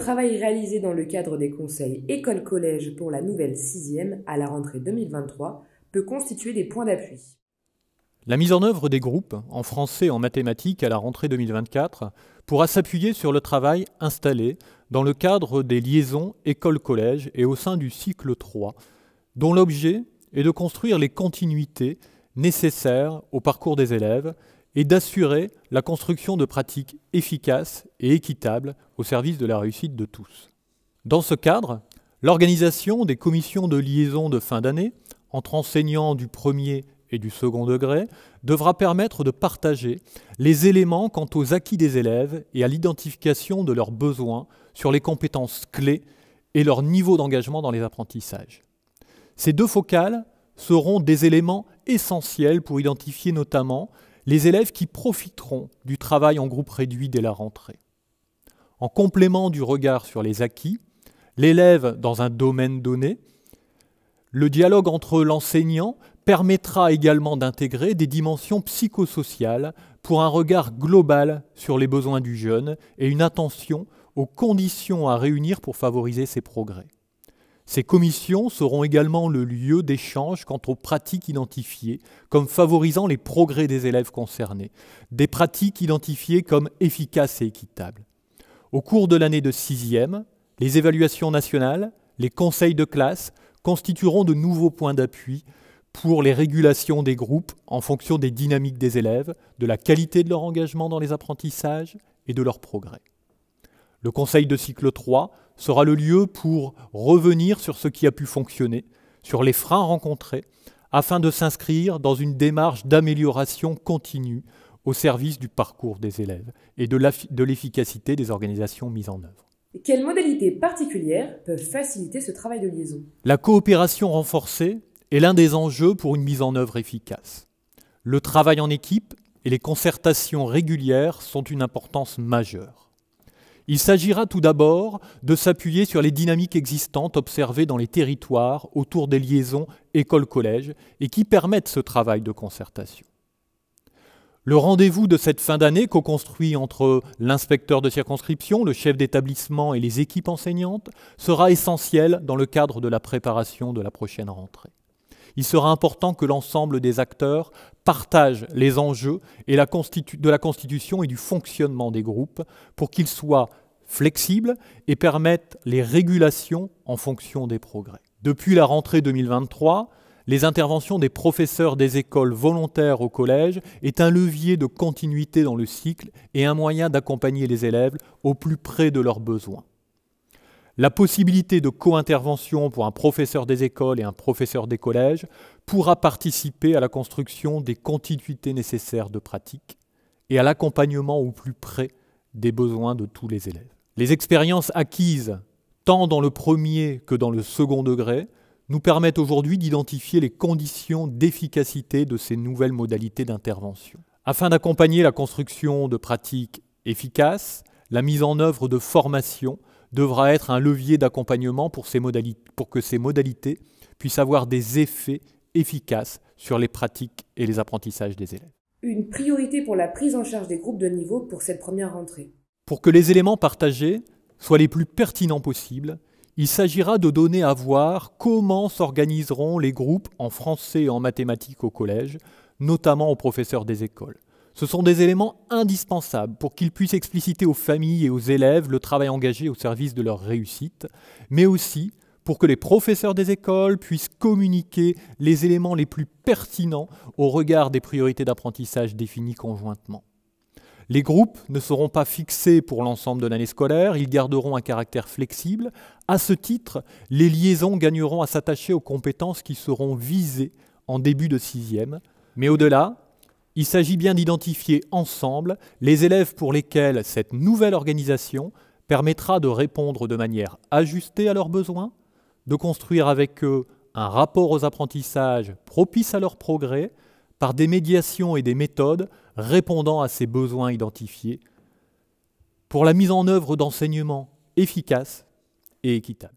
travail réalisé dans le cadre des conseils école-collège pour la nouvelle 6e à la rentrée 2023 peut constituer des points d'appui. La mise en œuvre des groupes, en français et en mathématiques à la rentrée 2024, pourra s'appuyer sur le travail installé dans le cadre des liaisons école-collège et au sein du cycle 3, dont l'objet est de construire les continuités nécessaires au parcours des élèves et d'assurer la construction de pratiques efficaces et équitables au service de la réussite de tous. Dans ce cadre, l'organisation des commissions de liaison de fin d'année entre enseignants du premier et du second degré devra permettre de partager les éléments quant aux acquis des élèves et à l'identification de leurs besoins sur les compétences clés et leur niveau d'engagement dans les apprentissages. Ces deux focales seront des éléments essentiels pour identifier notamment les élèves qui profiteront du travail en groupe réduit dès la rentrée. En complément du regard sur les acquis, l'élève dans un domaine donné, le dialogue entre l'enseignant permettra également d'intégrer des dimensions psychosociales pour un regard global sur les besoins du jeune et une attention aux conditions à réunir pour favoriser ses progrès. Ces commissions seront également le lieu d'échange quant aux pratiques identifiées comme favorisant les progrès des élèves concernés, des pratiques identifiées comme efficaces et équitables. Au cours de l'année de 6e, les évaluations nationales, les conseils de classe constitueront de nouveaux points d'appui pour les régulations des groupes en fonction des dynamiques des élèves, de la qualité de leur engagement dans les apprentissages et de leurs progrès. Le conseil de cycle 3 sera le lieu pour revenir sur ce qui a pu fonctionner, sur les freins rencontrés, afin de s'inscrire dans une démarche d'amélioration continue au service du parcours des élèves et de l'efficacité des organisations mises en œuvre. Quelles modalités particulières peuvent faciliter ce travail de liaison? La coopération renforcée est l'un des enjeux pour une mise en œuvre efficace. Le travail en équipe et les concertations régulières sont une importance majeure. Il s'agira tout d'abord de s'appuyer sur les dynamiques existantes observées dans les territoires autour des liaisons école-collège et qui permettent ce travail de concertation. Le rendez-vous de cette fin d'année, co-construit entre l'inspecteur de circonscription, le chef d'établissement et les équipes enseignantes, sera essentiel dans le cadre de la préparation de la prochaine rentrée. Il sera important que l'ensemble des acteurs partagent les enjeux de la constitution et du fonctionnement des groupes pour qu'ils soient flexibles et permettent les régulations en fonction des progrès. Depuis la rentrée 2023, les interventions des professeurs des écoles volontaires au collège est un levier de continuité dans le cycle et un moyen d'accompagner les élèves au plus près de leurs besoins. La possibilité de co-intervention pour un professeur des écoles et un professeur des collèges pourra participer à la construction des continuités nécessaires de pratique et à l'accompagnement au plus près des besoins de tous les élèves. Les expériences acquises tant dans le premier que dans le second degré nous permettent aujourd'hui d'identifier les conditions d'efficacité de ces nouvelles modalités d'intervention. Afin d'accompagner la construction de pratiques efficaces, la mise en œuvre de formations devra être un levier d'accompagnement pour que ces modalités puissent avoir des effets efficaces sur les pratiques et les apprentissages des élèves. Une priorité pour la prise en charge des groupes de niveau pour cette première rentrée. Pour que les éléments partagés soient les plus pertinents possibles, il s'agira de donner à voir comment s'organiseront les groupes en français et en mathématiques au collège, notamment aux professeurs des écoles. Ce sont des éléments indispensables pour qu'ils puissent expliciter aux familles et aux élèves le travail engagé au service de leur réussite, mais aussi pour que les professeurs des écoles puissent communiquer les éléments les plus pertinents au regard des priorités d'apprentissage définies conjointement. Les groupes ne seront pas fixés pour l'ensemble de l'année scolaire, ils garderont un caractère flexible. À ce titre, les liaisons gagneront à s'attacher aux compétences qui seront visées en début de 6e, mais au-delà, il s'agit bien d'identifier ensemble les élèves pour lesquels cette nouvelle organisation permettra de répondre de manière ajustée à leurs besoins, de construire avec eux un rapport aux apprentissages propice à leur progrès, par des médiations et des méthodes répondant à ces besoins identifiés, pour la mise en œuvre d'enseignements efficaces et équitables.